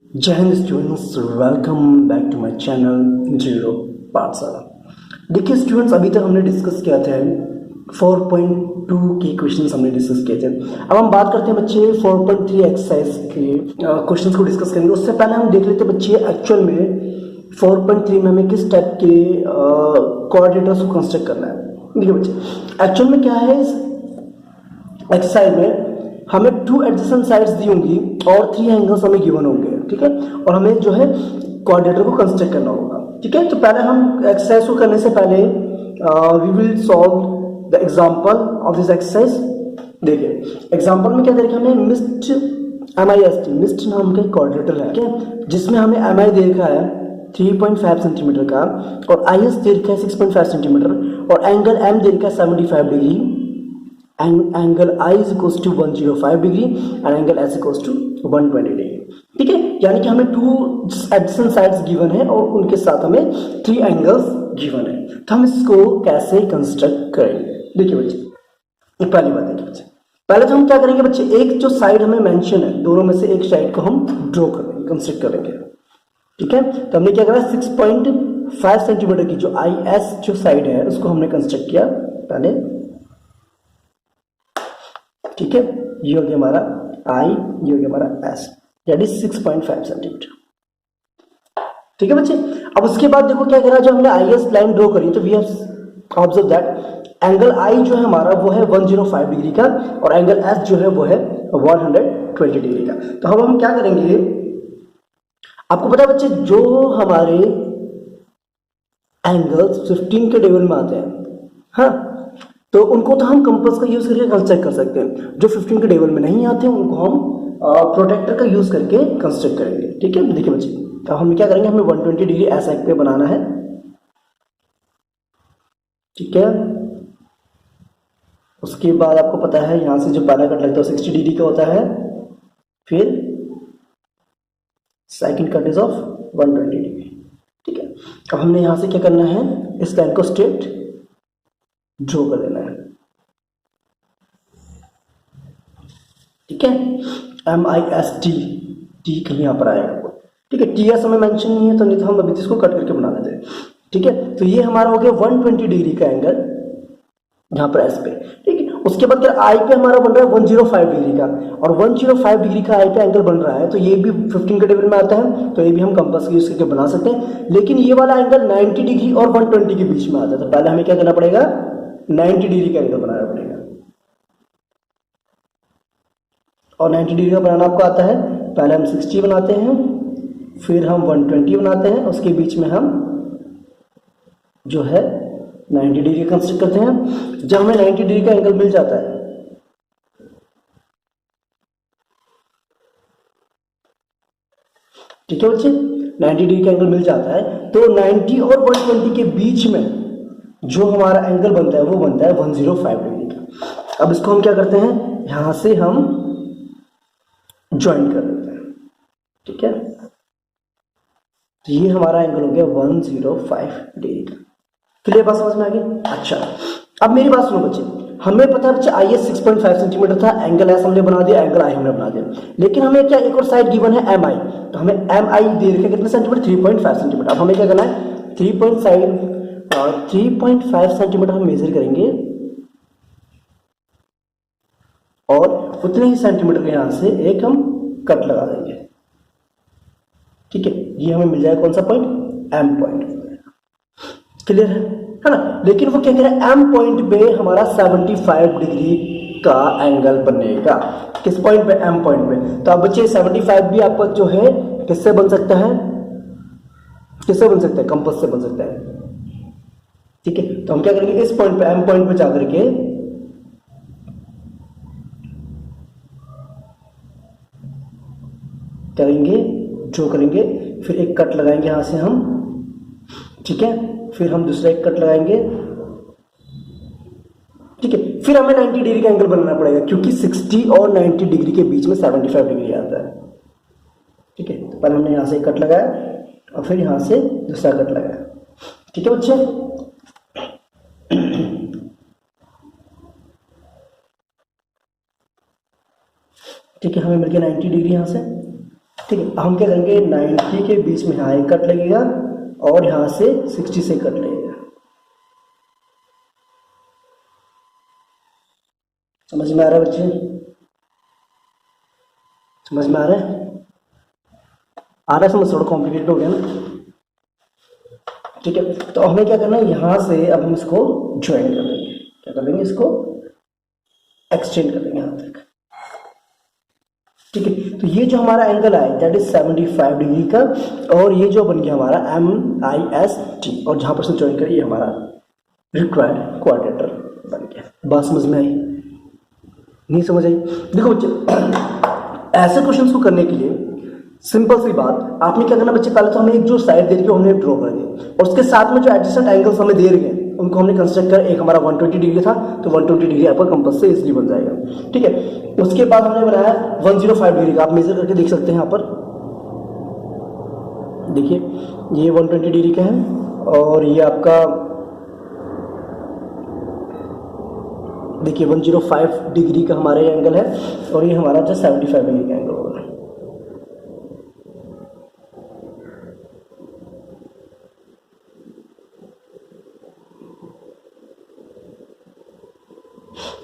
जय Hind students, welcome back to my channel zero Pathshala. देखिए students, अभी तक हमने डिस्कस किया था 4.2 के क्वेश्चंस हमने डिस्कस किए थे। अब हम बात करते हैं बच्चे 4.3 एक्सरसाइज के क्वेश्चंस को डिस्कस करेंगे। उससे पहले हम देख लेते हैं बच्चे एक्चुअल में 4.3 में हमें किस टाइप के कोऑर्डिनेटर्स को कंस्ट्रक्ट करना है। देखिए बच्चे, एक्चुअल में क्या है, इस एक्सरसाइज में हमें 2 एडजेसेंट साइड्स दी होंगी और 3 एंगल्स हमें गिवन होंगे, ठीक है। और हमें जो है कोऑर्डिनेटर को कंस्ट्रक्ट करना होगा, ठीक है। तो पहले हम एक्सरसाइज को करने से पहले we will solve the example of this exercise. देखिए एग्जांपल में क्या दे रखा है, हमें मिस्ट नाम का कोऑर्डिनेटर है, ठीक है, जिसमें हमें MI दे रखा है 3.5 सेंटीमीटर का और IS दे रखा है 6.5 सेंटीमीटर और एंगल M दे रखा है 75 degree. Angle I is equals to 105 degree and angle S equals to 120 degree, ठीक है। यानी कि हमें 2 एडजेसेंट साइड्स गिवन है और उनके साथ हमें 3 एंगल्स गिवन है। तो हम इसको कैसे कंस्ट्रक्ट करेंगे? देखिए बच्चे, पहली बात देखिए बच्चे, पहले तो हम क्या करेंगे बच्चे, एक जो साइड हमें मेंशन है दोनों में से एक साइड को हम ड्रॉ करेंगे, कंस्ट्रक्ट करेंगे, ठीक है। तो हमने क्या करा, 6.5 सेंटीमीटर की जो IS जो साइड है उसको हमने कंस्ट्रक्ट किया पहले, ठीक है। ये हो गया हमारा I, ये हो गया हमारा S, दैट इज 6.5 सेंटीमीटर, ठीक है बच्चे। अब उसके बाद देखो क्या करा, जो हमने IS लाइन ड्रॉ करी तो we have observe that angle I जो है हमारा वो है 105 डिग्री का और एंगल S जो है वो है 120 डिग्री का। तो हम क्या करेंगे, आपको पता है बच्चे, जो हमारे एंगल्स 15 के टेबल में आते हैं, हाँ, तो उनको तो हम कंपास का यूज करके कंस्ट्रक्ट कर सकते हैं। जो 15 के टेबल में नहीं आते हैं उनको हम प्रोटेक्टर का यूज करके कंस्ट्रक्ट करेंगे, ठीक है। देखिए बच्चे, तो हम क्या करेंगे, हमें 120 डिग्री ऐसा पे बनाना है, ठीक है। उसके बाद आपको पता है यहां से जो पैरा कट लगता है 60 डिग्री का होता है, फिर second cut is of 120 degree, ठीक है। अब हमने यहां से क्या करना है, इस लाइन को स्ट्रेट ड्रॉ कर देना है, ठीक है। MIST टी कहीं यहाँ पर आएगा, ठीक है। TS हमें मेंशन नहीं है तो नहीं तो हम अभी इसको कट करके बना देते हैं, ठीक है। तो ये हमारा हो गया 120 डिग्री का एंगल यहाँ पर S पे, ठीक है। उसके बाद I पे हमारा बन रहा है 105 डिग्री का और 105 डिग्री का I पे एंगल बन रहा है, तो ये भी 15 के टेबल में आता है, तो ये भी हम कंपास का यूज करके बना सकते हैं। लेकिन ये वाला एंगल 90 डिग्री और 120 के बीच में आता है, तो पहले हमें क्या करना पड़ेगा, 90 डिग्री का एंगल बनाना पड़ेगा और 90 डिग्री का बनाना आपको आता है। पहले हम 60 बनाते हैं, फिर हम 120 बनाते हैं, उसके बीच में हम जो है 90 डिग्री कंस्ट्रक्ट करते हैं। जब हमें 90 डिग्री का एंगल मिल जाता है, ठीक है बच्चे, 90 डिग्री का एंगल मिल जाता है तो 90 और 120 के बीच में जो हमारा एंगल बनता है वो बनता है 105 डिग्री का। अब इसको हम क्या करते हैं, यहां से हम ज्वाइन कर देते हैं, ठीक है। तो ये हमारा एंगल हो गया 105 डिग्री का। क्लियर बात समझ में आ गई? अच्छा, अब मेरी बात सुनो बच्चे, हमें पता है बच्चे IS 6.5 सेंटीमीटर था, एंगल S हमने बना दिया, एंगल I हमने बना दिया, लेकिन हमें क्या एक और साइड गिवन है MI, तो हमें MI दे रखे कितने सेंटीमीटर, 3.5 सेंटीमीटर। अब हमें क्या करना है, 3.5 सेंटीमीटर हम मेजर करेंगे और उतने ही सेंटीमीटर के यहां से एक हम कट लगा देंगे, ठीक है। ये हमें मिल जाएगा कौन सा पॉइंट, M पॉइंट। क्लियर है ना? लेकिन वो क्या कह रहा है, M पॉइंट पे हमारा 75 डिग्री का एंगल बनेगा। किस पॉइंट पे, M पॉइंट पे। तो अब बच्चे 75 भी आपका जो है किससे बन सकता है, किससे बन सकता है, कंपास से बन सकता है, ठीक है। तो हम क्या करेंगे, इस पॉइंट पे M पॉइंट पे जाकर के करेंगे, ड्रॉ करेंगे, फिर एक कट लगाएंगे यहां से हम, ठीक है। फिर हम दूसरा एक कट लगाएंगे, ठीक है। फिर हमें 90 डिग्री का एंगल बनाना पड़ेगा क्योंकि 60 और 90 डिग्री के बीच में 75 डिग्री आता है, ठीक है। तो पहले हमने यहां से एक कट लगाया और फिर यहां से दूसरा कट लगाया, ठीक है बच्चे। ठीक है, हमें मिल गया 90 डिग्री यहां से, ठीक है, हम क्या करेंगे 90 के बीच में यहाँ एक कट लगेगा और यहाँ से 60 से कट लगेगा। समझ में आ रहा है बच्चे? समझ में आ रहा है? आ रहा है समझ? थोड़ा कॉम्प्लिकेटेड हो गया ना। ठीक है, तो हमें क्या करना है, यहाँ से अब हम इसको ज्वाइन कर देंगे। क्या कर देंगे? इसको एक्सटेंड कर देंगे यहाँ तक। ठीक है, तो ये जो हमारा एंगल आया दैट इज 75 डिग्री का, और ये जो बन गया हमारा MIST, और जहां पर से ज्वाइन करिए ये हमारा रिक्वायर्ड क्वाड्रेटर बन गया। बात समझ में आई? नहीं समझ आई? देखो बच्चे, ऐसे क्वेश्चंस को करने के लिए सिंपल सी बात, आपने क्या करना बच्चे, पहले तो हमें एक जो साइड दे रही है हमने ड्रॉ कर दी, और उसके साथ में जो एडजेसेंट एंगल्स हमें दे रहे हैं उनको हमने कंस्ट्रक्ट कर, एक हमारा 120 डिग्री था तो 120 डिग्री आपका कंपास से इजीली बन जाएगा। ठीक है, उसके बाद हमने बनाया 105 डिग्री का, आप मेजर करके देख सकते हैं यहाँ पर। देखिए ये 120 डिग्री का है, और ये आपका देखिए 105 डिग्री का हमारा ये एंगल है, और ये हमारा जो 75 डिग्री का एंगल होगा।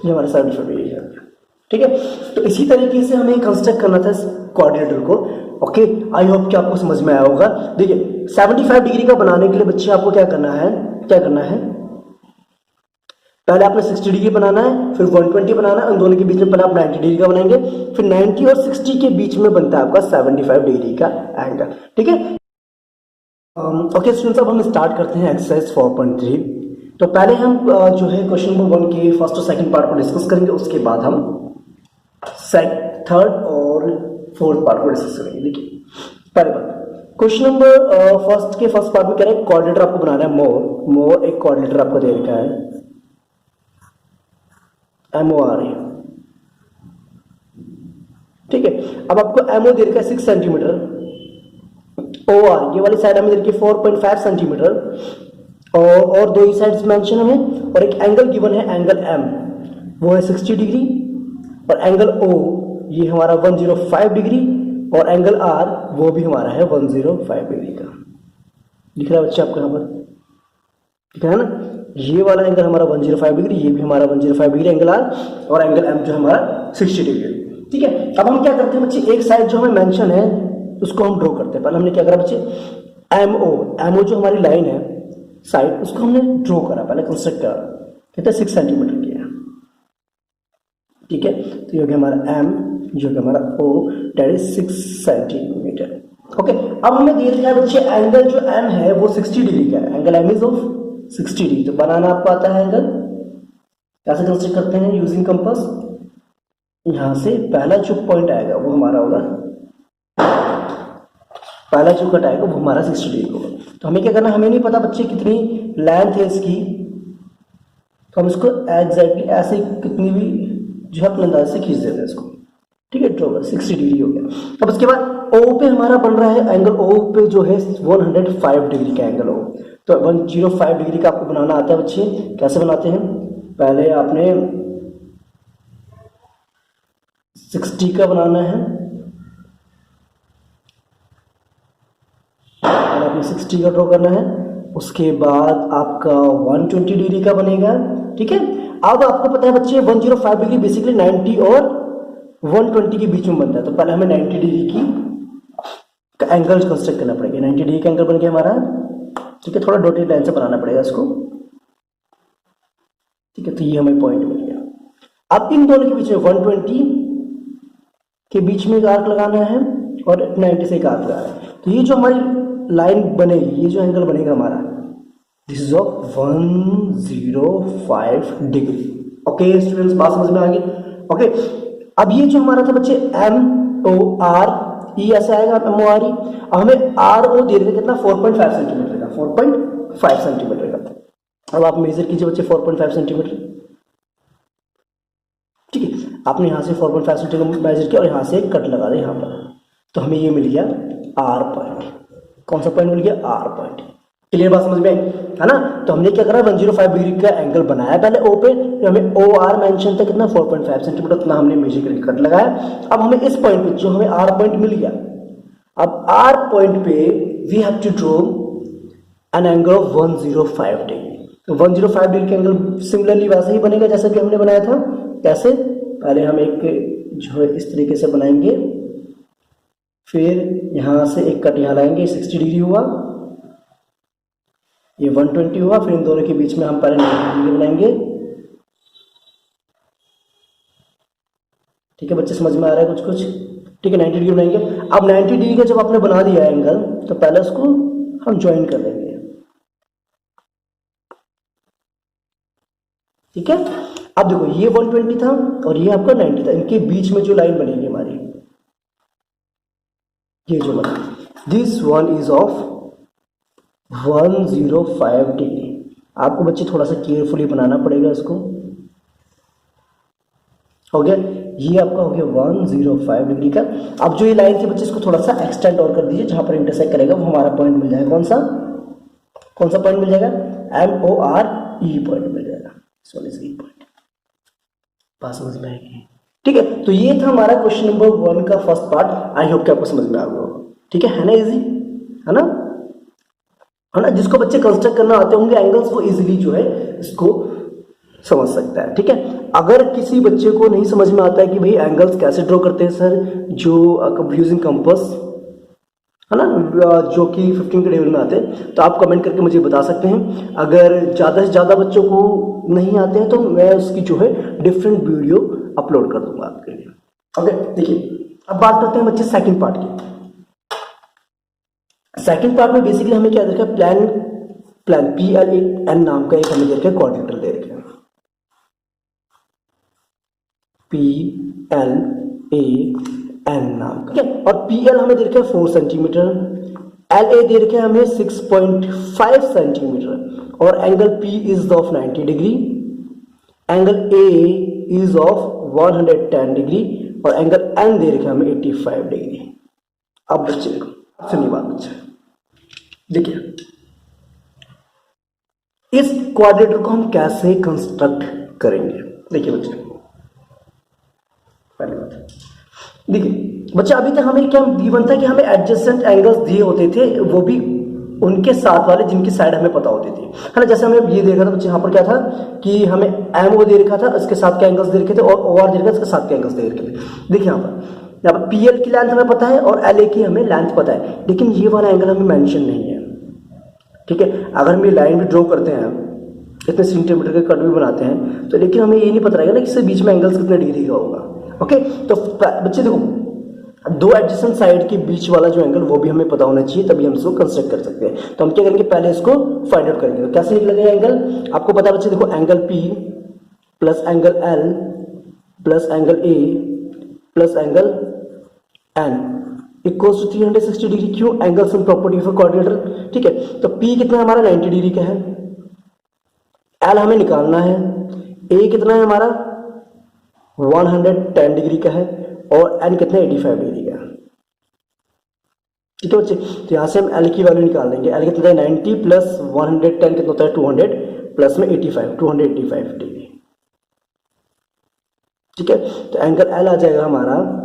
ये हमारा 75 डिग्री है। ठीक है, तो इसी तरीके से हमें कंस्ट्रक्ट करना था कोऑर्डिनेटर को। ओके, आई होप कि आपको समझ में आया होगा। देखिए 75 डिग्री का बनाने के लिए बच्चे आपको क्या करना है, पहले आपने 60 डिग्री बनाना है, फिर 120 बनाना है, उन दोनों के बीच में पहले आप 90 डिग्री का बनाएंगे, फिर 90 और 60 के बीच में बनता है आपका 75 डिग्री का एंगल। ठीक है, ओके स्टूडेंट्स, अब हम स्टार्ट करते हैं एक्सरसाइज 4.3। तो पहले हम जो है क्वेश्चन नंबर 1 के फर्स्ट और सेकंड पार्ट को डिस्कस करेंगे, उसके बाद हम थर्ड और फोर्थ पार्ट को डिस्कस करेंगे। देखिए पहले बात, क्वेश्चन नंबर फर्स्ट के फर्स्ट पार्ट में कह रहे हैं कोऑर्डिनेटर आपको बनाना है मोर एक कोऑर्डिनेटर आपको दे रखा है MOR। ठीक है, अब आपको MO दे रखा है 6 सेंटीमीटर, OR ये वाली साइड हमें दे रखी है 4.5 सेंटीमीटर, और दो ही साइड्स मेंशन हमें, और एक एंगल गिवन है एंगल M वो है 60 डिग्री, और एंगल O ये हमारा 105 डिग्री, और एंगल R वो भी हमारा है 105 डिग्री का। दिख रहा है बच्चे आपको यहाँ पर? दिख रहा है ना? ये वाला एंगल हमारा 105 डिग्री, ये भी हमारा 105 डिग्री एंगल R, और एंगल M जो हमारा 60 डिग्री। ठीक है, अब हम क्या करते हैं बच्चे, एक साइड जो हमें मेंशन है उसको हम ड्रॉ करते हैं। पहले हमने क्या करा बच्चे, MO जो हमारी लाइन है साइड, उसको हमने ड्रॉ करा, पहले कंस्ट्रक्ट करा, कहते हैं 6 सेंटीमीटर की है। ठीक है, तो ये हो गया हमारा M, जो कि हमारा O that is 6 centimetre. Okay, अब हमें दे रखा है बच्चे एंगल जो M है वो 60 डिग्री का है, angle M is of 60 degree. तो बनाना आपको आता है एंगल, कैसे कंस्ट्रक्ट करते हैं, यूजिंग कंपास। यहां से पहला जो पॉइंट आएगा वो हमारा होगा, पहला जो कट आएगा वो हमारा 60 डिग्री होगा। तो हमें क्या करना, हमें नहीं पता बच्चे कितनी लेंथ है इसकी, तो हम इसको एग्जैक्टली ऐसे कितनी भी जो है अपने अंदाज से खींच देते हैं इसको। ठीक है, ड्रॉ 60 डिग्री हो गया। अब उसके बाद O पे हमारा बन रहा है एंगल, O पे जो है 105 डिग्री का एंगल हो, तो 105 डिग्री का आपको बनाना आता है बच्चे। कैसे बनाते हैं, पहले आपने 60 का बनाना है, आपने 60 का ड्रॉ करना है, उसके बाद आपका 120 डिग्री का बनेगा। ठीक है, अब आपको पता है बच्चे 105 डिग्री बेसिकली 90 और 120 के बीच में बनता है, तो पहले हमें 90 डिग्री की का एंगल कंस्ट्रक्ट करना पड़ेगा। 90 डिग्री का एंगल बन गया हमारा। ठीक है, थोड़ा डॉटेड लाइन से बनाना पड़ेगा इसको। ठीक है, तो ये हमें पॉइंट मिल गया। अब इन दोनों के बीच में 120 के बीच में एक आर्क लगाना है, और 90 से एक आर्क लगाना है। तो ये जो हमारी लाइन बनेगी, ये जो एंगल बनेगा हमारा, this is of 105 degree. Okay students, बात समझ में आ गई? ओके, अब ये जो हमारा था बच्चे MORE ऐसे आएगा, MORE। अब हमें RO दे रहे थे कितना, 4.5 सेंटीमीटर का, 4.5 सेंटीमीटर का। अब आप मेजर कीजिए बच्चे 4.5 सेंटीमीटर। ठीक है, आपने यहाँ से 4.5 सेंटीमीटर मेजर किया और यहाँ से कट लगा दे यहाँ पर, तो हमें ये मिल गया R पॉइंट। कौन सा पॉइंट मिल गया, R पॉइंट। क्लियर बात समझ में आई है ना? तो हमने क्या करा, 105 डिग्री का एंगल बनाया पहले O पे, तो हमें OR मेंशन था कितना, 4.5 सेंटीमीटर, उतना हमने मेजर करके कट लगाया। अब हमें इस पॉइंट पे जो हमें R पॉइंट मिल गया, अब आर पॉइंट पे we have to draw an angle of 105 degree. तो 105 डिग्री का एंगल सिमिलरली वैसे ही बनेगा जैसे कि हमने बनाया था। कैसे? पहले हम एक जो है इस तरीके से बनाएंगे, फिर यहां से एक कट यहां लाएंगे, 60 डिग्री हुआ, ये 120 हुआ, फिर इन दोनों के बीच में हम पहले 90 डिग्री बनाएंगे। ठीक है बच्चे, समझ में आ रहा है कुछ कुछ? ठीक है, 90 डिग्री बनाएंगे। अब 90 डिग्री का जब आपने बना दिया एंगल, तो पहले उसको हम ज्वाइन कर लेंगे। ठीक है, अब देखो ये 120 था और ये आपका 90 था, इनके बीच में जो लाइन बनेगी हमारी, ये जो बना, this one is of 105 degree. आपको बच्चे थोड़ा सा केयरफुली बनाना पड़ेगा इसको। हो गया, ये आपका हो गया 105 डिग्री का। अब जो ये लाइन थी बच्चे, इसको थोड़ा सा एक्सटेंड और कर दीजिए, जहां पर इंटरसेक्ट करेगा वो हमारा पॉइंट मिल जाएगा। कौन सा पॉइंट मिल जाएगा? MORE पॉइंट मिल जाएगा। ई पॉइंट। बात समझ में आएगी? ठीक है, तो ये था हमारा क्वेश्चन नंबर 1 का फर्स्ट पार्ट। आई होप कि आपको समझ में आ गया होगा। ठीक है ना? इजी है ना? है ना? जिसको बच्चे कंस्ट्रक्ट करना आते होंगे एंगल्स, वो इजीली जो है इसको समझ सकता है। ठीक है, अगर किसी बच्चे को नहीं समझ में आता है कि भाई एंगल्स कैसे ड्रॉ करते हैं सर, जो यूजिंग कंपास, है ना, जो कि 15 के टेबल में आते हैं, तो आप कमेंट करके मुझे बता सकते हैं। अगर ज़्यादा से ज़्यादा बच्चों को नहीं आते हैं तो मैं उसकी जो है डिफरेंट वीडियो अपलोड कर दूंगा आपके लिए। ओके, देखिए अब बात करते हैं बच्चे सेकंड पार्ट की। सेकंड पार्ट में बेसिकली हमें क्या दे रखा है? प्लान PLAN नाम का एक हमें दे रखा है, क्वाड्रिलेटरल दे रखा है PLAN नाम का। ठीक है, और PL हमें दे रखा है 4 सेंटीमीटर, LA दे रखा है हमें 6.5 सेंटीमीटर, और angle P is of 90 degree, angle A is of 110 degree, और एंगल N दे रखा है हमें 85 डिग्री। अब बच्चे देखो, सुनिए बात बच्चे, देखिए इस क्वाड्रेटर को हम कैसे कंस्ट्रक्ट करेंगे। देखिए बच्चे, पहली बात देखिए बच्चे, अभी तक हमें क्या गिवन था कि हमें एडजेसेंट एंगल्स दिए होते थे, वो भी उनके साथ वाले जिनकी साइड हमें पता होती थी, है ना। जैसे हमें ये देखा था बच्चे, यहाँ पर क्या था कि हमें MO दे रखा था, उसके साथ के एंगल्स दे रखे थे, और OR दे रखा था, उसके साथ के एंगल्स दे रखे थे। देखिए यहाँ पर PL की लेंथ हमें पता है और LA की हमें लेंथ पता है, लेकिन ये वाला एंगल हमें मेंशन नहीं है। ठीक है, अगर हम ये लाइन भी ड्रॉ करते हैं, इतने सेंटीमीटर के कट भी बनाते हैं, तो लेकिन हमें ये नहीं पता रहेगा ना कि इसके बीच में एंगल्स कितने डिग्री का होगा। ओके, तो बच्चे देखो, दो एडजेसेंट साइड के बीच वाला जो एंगल वो भी हमें पता होना चाहिए, तभी हम इसको कंस्ट्रक्ट कर सकते हैं। तो हम क्या करेंगे, पहले इसको फाइंड आउट करेंगे। तो कैसे निकलेगा एंगल, आपको पता है बच्चे, देखो angle P plus angle L plus angle A plus angle N equals to 360 degree. क्यों? Angle sum property for quadrilateral. ठीक है, तो P कितना है हमारा? 90 डिग्री का है, L हमें निकालना है, A कितना है हमारा? 110 डिग्री का है, और N कितना है? 85 डिग्री का। ठीक है बच्चे, तो यहां से हम L की वैल्यू निकाल देंगे। L कितना है? 90 प्लस 110 कितना होता है? 200 प्लस में 85, 285 डिग्री। ठीक है, तो एंगल L आ जाएगा हमारा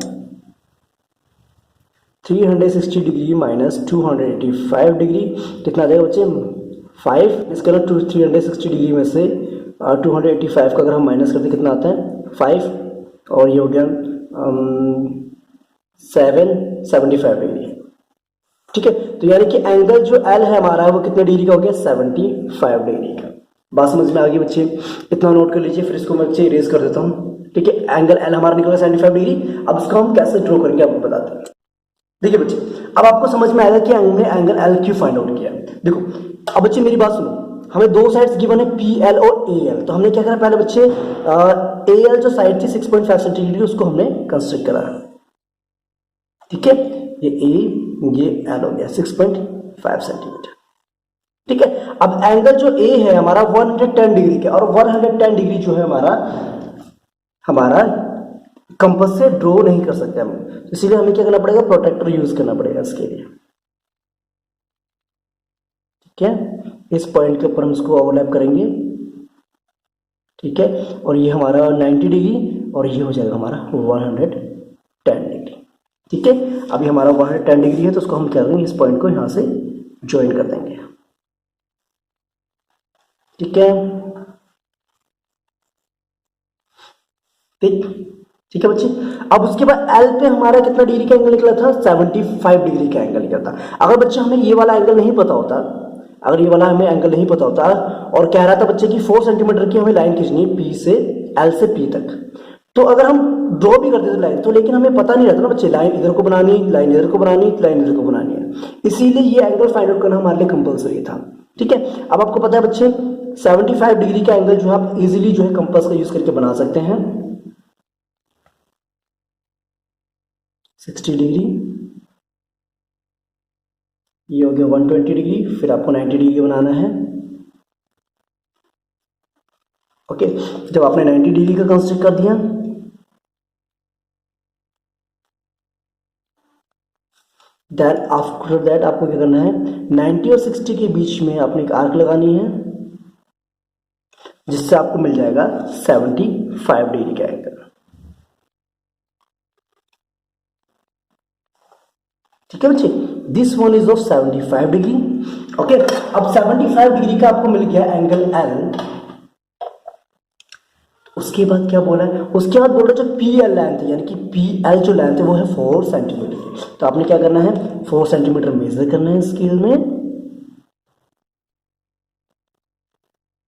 360 डिग्री माइनस 285 डिग्री। कितना आ जाएगा बच्चे? 5। इसका 360 डिग्री में से 285 का अगर हम माइनस करते कितना आता है? 5, और ये हो गया 775 डिग्री। ठीक है, तो यानी कि एंगल जो L है हमारा वो कितने डिग्री का हो गया? 75 डिग्री का। बात समझ में आ गई बच्चे? इतना नोट कर लीजिए, फिर इसको मैं बच्चे इरेज कर देता हूँ। ठीक है, एंगल L हमारा निकला 75 डिग्री। अब इसको हम कैसे ड्रॉ करेंगे आपको बताते हैं। देखिए बच्चे, अब आपको समझ में आएगा कि हमने एंगल L क्यों फाइंड आउट किया। देखो अब बच्चे मेरी बात सुनो, हमें दो साइड्स गिवन है PL और AL। तो हमने क्या करा, पहले बच्चे AL जो साइड थी 6.5 सेंटीमीटर उसको हमने कंस्ट्रक्ट करा। ठीक है, ये A ये L हो गया 6.5 सेंटीमीटर। ठीक है, अब एंगल जो A है हमारा 110 डिग्री का, और 110 डिग्री जो है हमारा कंपास से ड्रॉ नहीं कर सकते हम, तो इसीलिए हमें क्या करना पड़ेगा? प्रोटेक्टर यूज करना पड़ेगा इसके लिए। ठीक है, इस पॉइंट के ऊपर हम इसको ओवरलैप करेंगे। ठीक है, और ये हमारा 90 डिग्री, और ये हो जाएगा हमारा 110 डिग्री। ठीक है, अभी हमारा 110 डिग्री है तो उसको हम क्या करेंगे, इस पॉइंट को यहाँ से ज्वाइन कर देंगे। ठीक है, ठीक है बच्चे। अब उसके बाद एल पे हमारा कितना डिग्री का एंगल निकला था, 75 डिग्री का एंगल निकला था। अगर बच्चे हमें ये वाला एंगल नहीं पता होता, अगर ये वाला हमें एंगल नहीं पता होता और कह रहा था बच्चे की 4 सेंटीमीटर की हमें लाइन खींचनी है पी से, एल से पी तक, तो अगर हम ड्रॉ भी करते थे लाइन तो, लेकिन हमें पता नहीं रहता ना बच्चे, लाइन इधर को बनानी, लाइन इधर को बनानी, लाइन इधर को बनानी है, इसीलिए ये एंगल फाइंड आउट करना हमारे लिए कंपलसरी था। ठीक है, अब आपको पता है बच्चे 75 डिग्री का एंगल जो है आप इजीली जो है कंपास का यूज करके बना सकते हैं। 60 डिग्री, ये हो गया 120 डिग्री, फिर आपको 90 डिग्री बनाना है। ओके, जब आपने 90 डिग्री का कंस्ट्रक्ट कर दिया, देन आफ्टर दैट आपको क्या करना है, 90 और 60 के बीच में आपने एक आर्क लगानी है, जिससे आपको मिल जाएगा 75 डिग्री का एंगल। ठीक है बच्चे, this one is of 75 degree. Okay, अब 75 डिग्री का आपको मिल गया एंगल एल। उसके बाद क्या बोला है, उसके बाद बोल रहा है जो पी एल लेंथ है, यानी कि पी एल जो लेंथ है वो है 4 सेंटीमीटर की। तो आपने क्या करना है, 4 सेंटीमीटर मेजर करना है स्केल में।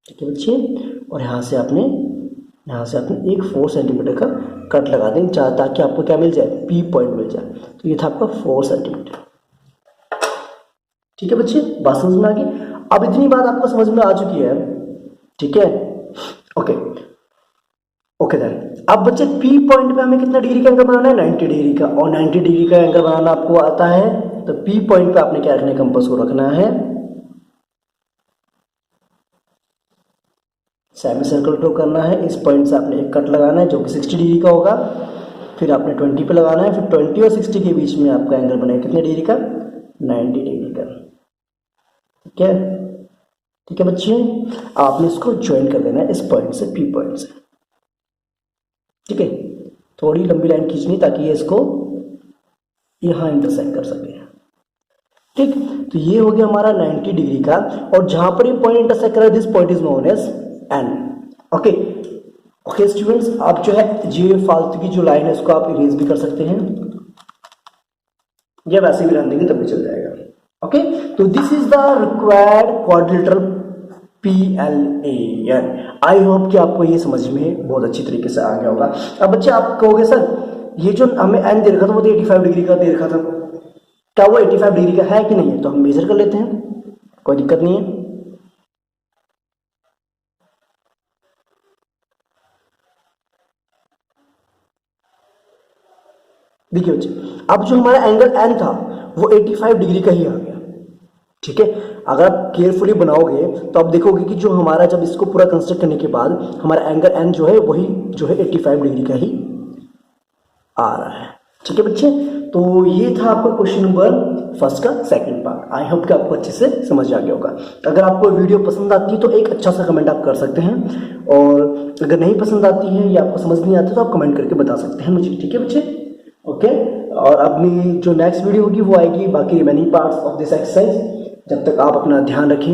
ठीक है बच्चे, और यहाँ से आपने एक 4 सेंटीमीटर का कट लगा देंगे, ताकि आपको क्या मिल जाए, पी पॉइंट मिल जाए। तो ये था आपका 4 सेंटीमीटर। ठीक है बच्चे, बात समझ में आ गई। अब इतनी बात आपको समझ में आ चुकी है। ठीक है, ओके ओके देन, अब बच्चे पी पॉइंट पे हमें कितना डिग्री का एंगल बनाना है, 90 डिग्री का, और 90 डिग्री का एंगल बनाना आपको आता है। तो पी पॉइंट पे आपने क्या रखना है, कंपास को रखना है सेमी सर्कल ड्रॉ करना है। इस पॉइंट से आपने एक कट लगाना है जो कि 60 डिग्री का होगा, फिर आपने 20 पे लगाना है, फिर 20 और 60 के बीच में आपका एंगल बनेगा कितने डिग्री का, 90 डिग्री का। ठीक है, ठीक है बच्चे, आपने इसको ज्वाइन कर देना है इस पॉइंट से, पी पॉइंट से। ठीक है, थोड़ी लंबी लाइन खींचनी ताकि ये इसको यहां इंटरसेक्ट कर सके। ठीक, तो ये हो गया हमारा 90 डिग्री का, और जहां पर ये पॉइंट इंटरसेक्ट कर रहा है, this point is known as N. Okay okay students, आप जो है ये फालतू की जो लाइन है इसको आप इरेज भी कर सकते हैं, या वैसे भी रहने देंगे तब भी चल जाएगा। ओके, तो this is the required quadrilateral PLAN। I hope कि आपको ये समझ में बहुत अच्छी तरीके से आ गया होगा। अब बच्चे आप कहोगे सर ये जो हमें एन दे रखा था वो तो 85 डिग्री का दे रखा था, क्या वो 85 डिग्री का है कि नहीं है? तो हम मेजर कर लेते हैं, कोई दिक्कत नहीं है। देखिए बच्चे, अब जो हमारा एंगल एन था वो 85 डिग्री का ही आ गया। ठीक है, अगर आप केयरफुली बनाओगे तो आप देखोगे कि जो हमारा जब इसको पूरा कंस्ट्रक्ट करने के बाद हमारा एंगल एन जो है वही जो है 85 डिग्री का ही आ रहा है। ठीक है बच्चे, तो ये था आपका क्वेश्चन नंबर फर्स्ट का सेकंड पार्ट। आई होप कि आपको अच्छे से समझ आ गया होगा। अगर आपको वीडियो पसंद आती है तो एक अच्छा सा कमेंट आप कर सकते हैं, और अगर नहीं पसंद आती है या आपको समझ नहीं आती तो आप कमेंट करके बता सकते हैं मुझे। ठीक है बच्चे, ओके। और अपनी जो नेक्स्ट वीडियो होगी वो आएगी बाकी remaining parts of this exercise. जब तक आप अपना ध्यान रखें।